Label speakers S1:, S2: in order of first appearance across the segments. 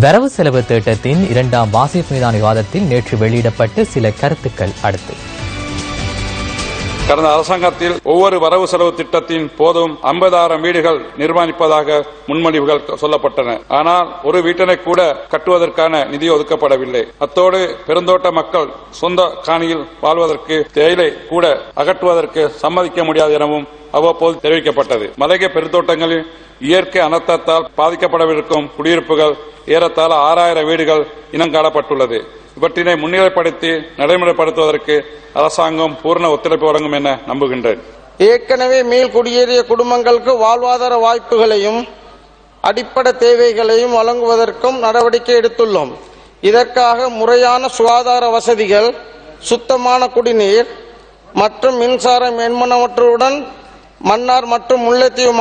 S1: வரவு செலவு திட்டத்தின் 2ஆம் வாசிப்பு மீதான விவாதத்தில் நேற்று வெளியிடப்பட்ட சில கருத்துக்கள் அடுத்து.
S2: கடந்த அரசாங்கத்தில் ஒவ்வொரு வரவு செலவு திட்டத்தின் போதும் 50,000 வீடுகள் நிர்மாணிப்பதாக முன்மொழிவுகள் சொல்லப்பட்டன. ஆனால் ஒரு வீட்டினை கூட கட்டுவதற்கான நிதி ஒதுக்கப்படவில்லை. அத்தோடு பெருந்தோட்ட மக்கள் சொந்த காணியில் வாழ்வதற்கு தேயிலை கூட அகற்றுவதற்கு சம்மதிக்க முடியாது எனவும் அவ்வப்போது தெரிவிக்கப்பட்டது. மலைய பெருந்தோட்டங்களில் இயற்கை அனர்த்தத்தால் பாதிக்கப்படவிருக்கும் குடியிருப்புகள் ஏறத்தாழ 6,000 வீடுகள் இனங்காணப்பட்டுள்ளது. இவற்றினை முன்னிலைப்படுத்தி நடைமுறைப்படுத்துவதற்கு அரசாங்கம் பூர்ண ஒத்துழைப்பு வழங்கும் என நம்புகின்றேன்.
S3: ஏற்கனவே மேல் குடியேறிய குடும்பங்களுக்கு வாழ்வாதார வாய்ப்புகளையும் அடிப்படை தேவைகளையும் வழங்குவதற்கும் நடவடிக்கை எடுத்துள்ளோம். இதற்காக முறையான சுகாதார வசதிகள், சுத்தமான குடிநீர் மற்றும் மின்சாரம் என்பனவற்றுடன் மன்னார் மற்றும் முல்லைத்தீவு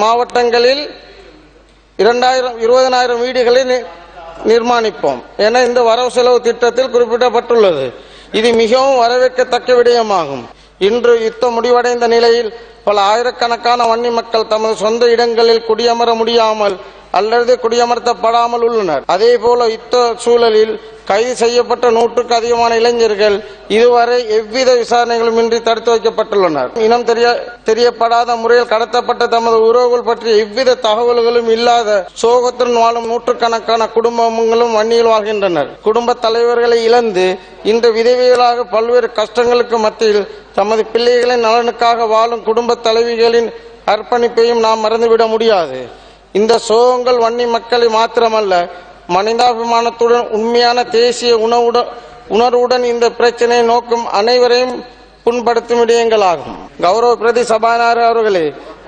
S3: மாவட்டங்களில் 20,000 வீடுகளை நிர்மாணிப்போம் என இந்த வரவு செலவு திட்டத்தில் குறிப்பிடப்பட்டுள்ளது. இது மிகவும் வரவேற்கத்தக்க விடயமாகும். இன்று யுத்தம் முடிவடைந்த நிலையில் பல ஆயிரக்கணக்கான வன்னி மக்கள் தமது சொந்த இடங்களில் குடியமர முடியாமல் அல்லது குடியமர்த்தப்படாமல் உள்ளனர். அதேபோல யுத்த சூழலில் கைது செய்யப்பட்ட 100க்கும் அதிகமான இளைஞர்கள் இதுவரை எவ்வித விசாரணைகளும் இன்றி தடுத்து வைக்கப்பட்டுள்ளனர். இனம் தெரியப்படாத முறையில் கடத்தப்பட்ட தமது உறவுகள் பற்றிய எவ்வித தகவல்களும் இல்லாத சோகத்துடன் வாழும் 100கணக்கான குடும்பங்களும் வன்னியில் வாழ்கின்றனர். குடும்ப தலைவர்களை இழந்து இன்று விதவைகளாக பல்வேறு கஷ்டங்களுக்கு மத்தியில் தமது பிள்ளைகளின் நலனுக்காக வாழும் குடும்ப தலைவிகளின் அர்ப்பணிப்பையும் நாம் மறந்துவிட முடியாது. இந்த சோகங்கள் வன்னி மக்களை மாத்திரமல்ல, மனிதாபிமானத்துடன் உண்மையான தேசிய உணர்வுடன் இந்த பிரச்சனையை நோக்கும் அனைவரையும் புண்படுத்தும் விடயங்களாகும். கௌரவ பிரதி சபாநாயகர் அவர்களே,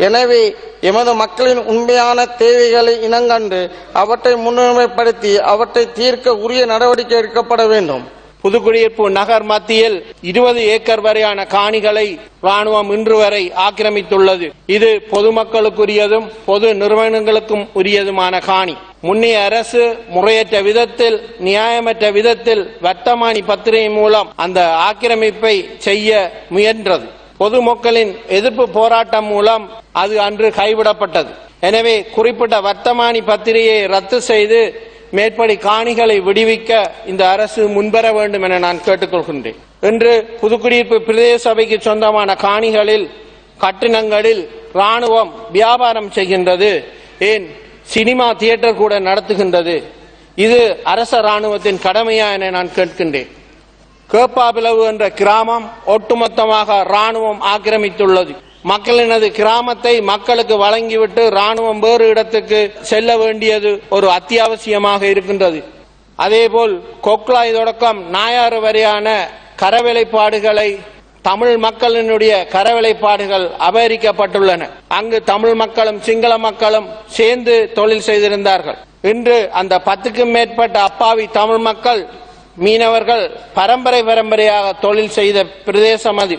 S3: எனவே எமது மக்களின் உண்மையான தேவைகளை இனங்கண்டு அவற்றை முன்னுரிமைப்படுத்தி அவற்றை தீர்க்க உரிய நடவடிக்கை எடுக்கப்பட வேண்டும்.
S4: புதுக்குடியிருப்பு நகர் மத்தியில் 20 ஏக்கர் வரையான காணிகளை ராணுவம் இன்று வரை ஆக்கிரமித்துள்ளது. இது பொதுமக்களுக்குரியதும் பொது நிறுவனங்களுக்கும் உரியதுமான காணி. முன்னைய அரசு முறையற்ற விதத்தில், நியாயமற்ற விதத்தில் வர்த்தமானி பத்திரிகை மூலம் அந்த ஆக்கிரமிப்பை செய்ய முயன்றது. பொதுமக்களின் எதிர்ப்பு போராட்டம் மூலம் அது அன்று கைவிடப்பட்டது. எனவே குறிப்பிட்ட வர்த்தமானி பத்திரிகையை ரத்து செய்து மேற்படி காணிகளை விடுவிக்க இந்த அரசு முன்வர வேண்டும் என நான் கேட்டுக்கொள்கின்றேன். இன்று புதுக்குடியிருப்பு பிரதேச சபைக்கு சொந்தமான காணிகளில், கட்டிடங்களில் ராணுவம் வியாபாரம் செய்கின்றது. ஏன் சினிமா தியேட்டர் கூட நடத்துகின்றது. இது அரச ராணுவத்தின் கடமையா என நான் கேட்கின்றேன். கேப்பாபிளவு என்ற கிராமம் ஒட்டுமொத்தமாக ராணுவம் ஆக்கிரமித்துள்ளது. மக்களினது கிராமத்தை மக்களுக்கு வழங்கிவிட்டு ராணுவம் வேறு இடத்துக்கு செல்ல வேண்டியது ஒரு அத்தியாவசியமாக இருக்கின்றது. அதேபோல் கொக்லாய் தொடக்கம் நாயாறு வரையான கரவேலைப்பாடுகளை, தமிழ் மக்களினுடைய கரவேலைப்பாடுகள் அபகரிக்கப்பட்டுள்ளன. அங்கு தமிழ் மக்களும் சிங்கள மக்களும் சேர்ந்து தொழில் செய்திருந்தார்கள். இன்று அந்த 10க்கும் மேற்பட்ட அப்பாவி தமிழ் மக்கள், மீனவர்கள் பரம்பரையாக தொழில் செய்த பிரதேசம் அது.